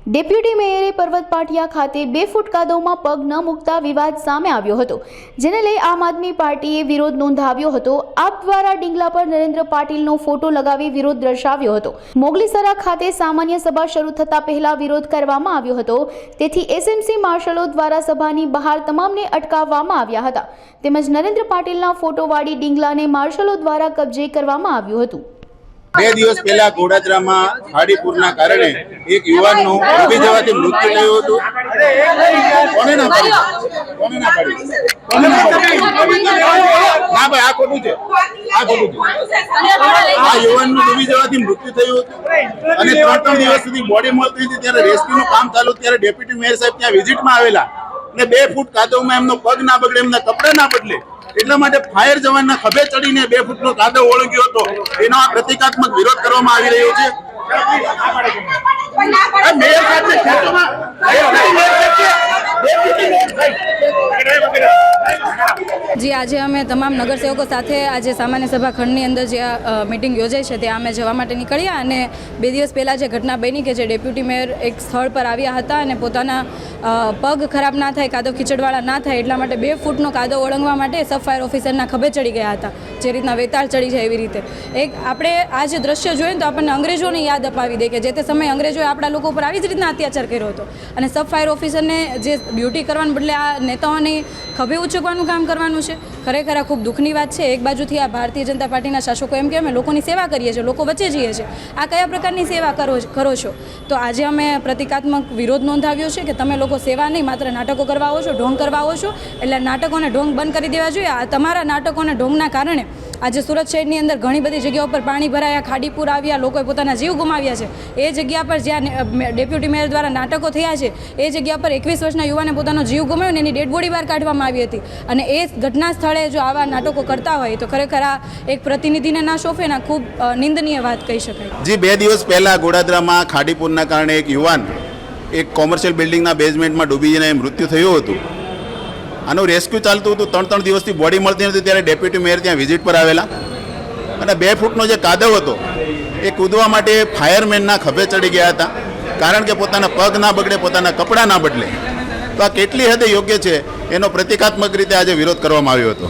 Deputy મેયરે પર્વત પાટિયા ખાતે 2 ફૂટ કાદવમાં પગ ન મૂકતા વિવાદ સામે આવ્યો હતો, જેને લઈ આમ આદમી પાર્ટીએ વિરોધ નોંધાવ્યો હતો। આપ દ્વારા ડીંગલા પર નરેન્દ્ર પાટીલનો ફોટો લગાવી વિરોધ દર્શાવ્યો હતો। મોગલીસરા ખાતે સામાન્ય સભા શરૂ થતા પહેલા વિરોધ કરવામાં આવ્યો હતો, તેથી એસએમસી માર્શલો દ્વારા સભાની બહાર તમામને અટકાવવામાં આવ્યા હતા, તેમજ નરેન્દ્ર પાટીલના ફોટોવાળી ડીંગલાને માર્શલો દ્વારા કબજે કરવામાં આવ્યું હતું। 2 દિવસ પહેલા ગોડાદરામાં ખાડીપુરના કારણે એક યુવાનનું ડૂબી જવાથી મૃત્યુ થયું હતું। કોને ના પાડી? ના ભાઈ, આ ખોટું છે, આ ખોટું છે। આ યુવાનનું ડૂબી જવાથી મૃત્યુ થયું હતું અને 3 દિવસ સુધી બોડી મળતી હતી। ત્યારે રેસ્ક્યુનું કામ ચાલુ, ત્યારે ડેપ્યુટી મેયર સાહેબ ત્યાં વિઝિટમાં આવેલા અને 2 ફૂટ કાદવમાં એમનો પગ ના બગડે, એમના કપડા ના બદલે, એટલા માટે ફાયર જવાનના ખભે ચડીને 2 ફૂટનો કાદવ ઓળંગ્યો હતો। એનો આ પ્રતિકાત્મક વિરોધ કરવામાં આવી રહ્યો છે। જી, આજે અમે તમામ નગરસેવકો સાથે આજે સામાન્ય સભા ખંડની અંદર જે મીટિંગ યોજાઈ છે ત્યાં અમે જવા માટે નીકળ્યા અને 2 દિવસ પહેલાં જે ઘટના બની કે જે ડેપ્યુટી મેયર એક સ્થળ પર આવ્યા હતા અને પોતાના પગ ખરાબ ના થાય, કાદવ ખીચડવાળા ના થાય એટલા માટે 2 ફૂટનો કાદવ ઓળંગવા માટે સબ ફાયર ઓફિસરના ખભે ચડી ગયા હતા, જે રીતના વેતાળ ચડી જાય એવી રીતે। આપણે આ જે દ્રશ્ય જોઈએ તો આપણને અંગ્રેજોની યાદ અપાવી દે કે જે તે સમયે અંગ્રેજોએ આપણા લોકો ઉપર આવી જ રીતના અત્યાચાર કર્યો હતો અને સબ ફાયર ઓફિસરને જે ડ્યુટી કરવાને બદલે આ નેતાઓની ખભે ઉચકવાનું કામ કરવાનું છે। ખરેખર આ ખૂબ દુઃખની વાત છે। એક બાજુથી આ ભારતીય જનતા પાર્ટીના શાસકો એમ કે અમે લોકોની સેવા કરીએ છીએ, લોકો વચ્ચે જઈએ છીએ, આ કયા પ્રકારની સેવા કરો છો? તો આજે અમે પ્રતિકાત્મક વિરોધ નોંધાવ્યો છે કે તમે લોકો સેવા નહીં, માત્ર નાટકો કરવા આવો છો, ઢોંગ કરવા આવો છો, એટલે નાટકોને ઢોંગ બંધ કરી દેવા જોઈએ। આ તમારા નાટકોને ઢોંગના કારણે આજે સુરત શહેરની અંદર ઘણી બધી જગ્યાઓ પર પાણી ભરાયા, ખાડીપુર આવ્યા, લોકોએ પોતાના જીવ ગુમાવ્યા છે। એ જગ્યા પર જ્યાં ડેપ્યુટી મેયર દ્વારા નાટકો થયા છે એ જગ્યા પર 21 વર્ષના યુવાને પોતાનો જીવ ગુમાવ્યો ને એની ડેડ બોડી બહાર કાઢવામાં આવી હતી અને એ ઘટના સ્થળે જો આવા નાટકો કરતા હોય તો ખરેખર આ એક પ્રતિનિધિને ના શોભે ને ખૂબ નિંદનીય વાત કહી શકાય। જી, 2 દિવસ પહેલા ગોડાદરામાં ખાડીપુરના કારણે એક યુવાન એક કોમર્શિયલ બિલ્ડિંગના બેઝમેન્ટમાં ડૂબી જઈને મૃત્યુ થયું હતું। આનું રેસ્ક્યુ ચાલતું હતું, 3 દિવસથી બોડી મળતી નથી, ત્યારે ડેપ્યુટી મેયર ત્યાં વિઝિટ પર આવેલા અને 2 ફૂટનો જે કાદવ હતો એ કૂદવા માટે ફાયરમેનના ખભે ચડી ગયા હતા, કારણ કે પોતાના પગ ના બગડે, પોતાના કપડાં ના બદલે। તો આ કેટલી હદે યોગ્ય છે એનો પ્રતિકાત્મક રીતે આજે વિરોધ કરવામાં આવ્યો હતો।